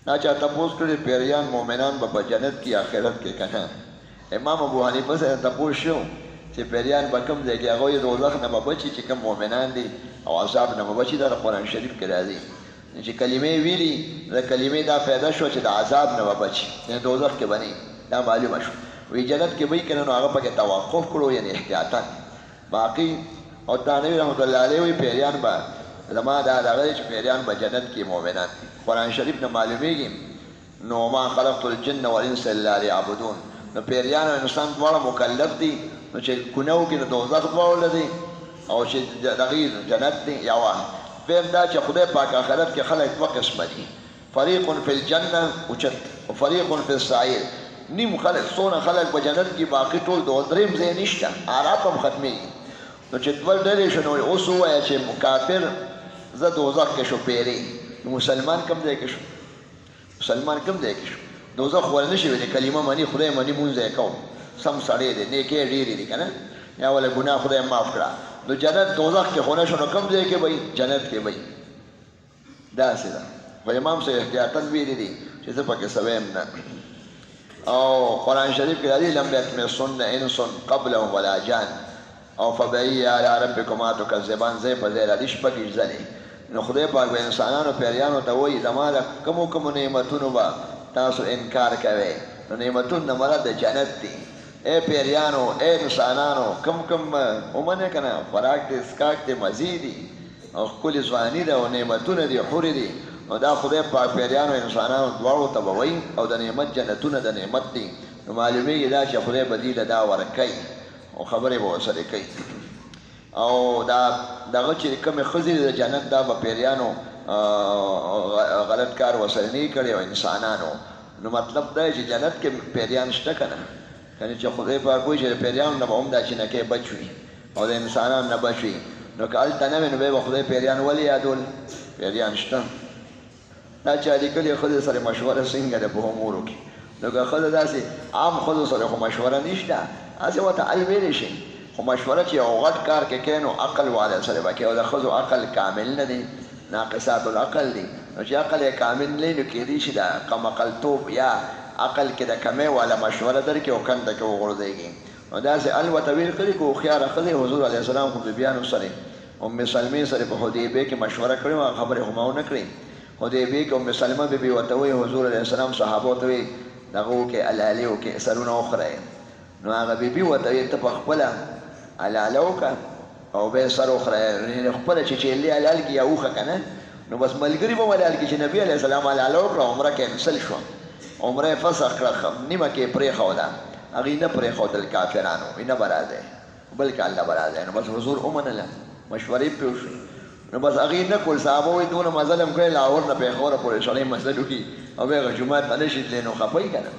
دا چا تپوس کړي پیریان مؤمنان به په جنت کې آخرت کې که نه. امام ابو حنیفه سره تپوس شو چې پیریان به کوم ځای کې هغوی دوزخ نه به بچي چې کوم مؤمنان دي او عذاب نه به بچي. دا د قرآن شریف کې راځي چې کلمې ویلي د کلمې دا فایده شو چې د عذاب نه به بچي، یعنې دوزخ کې به نه دا معلومه شو. وی جنت کې به یې که نه نو هغه پکې توقف کړو، یعنې احتیاطاً باقي. او تانوي رحمت الله علیه وی پیریان به زما دا دغه چې پیریان به جنت کې مؤمنان دي. قرآن شریف نه معلومیږي نو ما خلقت الجن والانس الا لیعبدون. نو پیریان او انسان دواړه مکلف دي، نو چې ګناه وکړي نو دوزخ دواړه دي او چې دغې جنت دي یوه. فهم دا چې خدای پاک آخرت کې خلک دوه قسمه دي، فریق فی الجنه اوچت و فریق فی السعیر. نیم خلک څونه خلک په جنت کې باقي ټول دریم ځای نشته، آرام هم ختمېږي. نو چې دوه ډلې شو نو اوس ووایه چې کافر زه دوزخ کې شو پیری، مسلمان کوم ځای کې شو؟ مسلمان کوم ځای کې شو؟ دوزخ ول نشي ویلی، کلمه مني خدای مني مونځ یې کوم سم سړی دی نیکۍ ډېرې دي که نه، یا وله ګناه خدای معاف کړه. نو جنت دوزخ کې خو نه شو نو کوم ځای کې به جنت کې به داسې ده. خو امام صاحب احتیاطاً ویلي دي چې زه پکې څه ویم نه. او قرآن شریف کې راځي لم یطمثن انس قبلهم ولا جان او فبأي آلاء ربکما تکذبان. ځای په ځای راځي شپږ ځلې. نو خدای پاک به انسانانو پیریانو ته وایي زما د کومو کومو نعمتونو به تاسو انکار کوئ. نو نعمتون نه مراد د جنت دي. اے پیریانو اے انسانانو کم کم ومنئ که نه، خوراک دی څښاک دی مزې دي او ښکلې ځواني ده او نعمتونه دي حورې دي. نو دا خدای پاک پیریانو انسانانو دواړو ته به وایي او د نعمت جنتونه د نعمت دي. نو معلومیږي دا چې خدای به دې له دا ورکوي او خبرې به ورسره کوي. او دا دغه چې کومې ښځې د جنت دا به پیریانو غلط کار ورسره نه کړی او انسانانو. نو مطلب دا چې جنت کې پیریان شته که نه، کنې چې خدای پاک وایي چې د پیریانو نه به هم دا چینکۍ بچ وي او د انسانانو نه بچ وي. نو که هلته نه وي نو بیا به خدای پیریان ولې یادول؟ پیریان شته. دا چا لیکلي ښځې سره مشوره څنګه ده په امورو کې. نو که ښځه داسې عام ښځو سره خو مشوره نشته، هسې ورته حل ویلی شي، خو مشوره چې یو غټ کار کې کوي نو عقل والا سره به کوي. او د ښځو عقل کامل نه دی، ناقصات العقل دي. نو چې عقل یې کامل نه وي نو کېدای شي د کمعقلتوب یا عقل کې د کمۍ والا مشوره درکړي او کنده کې وغورځېږي. نو داسې البته ویل کړي که هوښیاره ښځې حضور علیه السلام خو بیبیانو سره ام سلمې سره په حدیبیې کې مشوره کړې وه، خبرې خو ما ونه کړې. حدیبیې کې ام سلمه بیبي ورته وایي حضور علیه السلام صحابو ته وایي دغه وکړئ الالې وکړئ سرونه وخورئ. نو هغه بیبي ورته وایي ته په خپله الاله وکړه او بیا سر وخورئ، خپله چې چیلې حلال کړي یا وخه که نه. نو بس ملګري به حلال کړي چې نبي علیه السلام الاله وکړه عمره کینسل شوه، عمره یې فسخ کړه، نیمه کې یې پرېښوده، هغې نه پرېښودل کافرانو، نه به راځئ بلکې الله به راځئ. نو بس حضور ومنله، مشورې پرې وشوې. نو بس هغې نه کول. صحابه وایي دونه مزل هم کړی لاهور نه پېښوره پورې سړی مسجد وکړي او بیا هغه جومات ته نه شي تللی نو خفه که نه.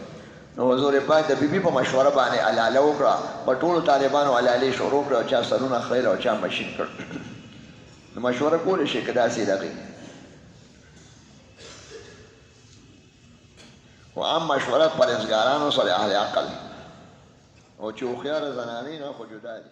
نو حضور پاک د بیبي په مشوره باندې الاله وکړه. په ټولو طالبانو الالې شروع کړه او چا سرونه خیر او چا مشین کړ. نو مشوره کولی شي که داسې دغې خو عام مشوره پرهیزګارانو سره اهل عقل او چې هوښیاره زنانې نه خو جدا دي.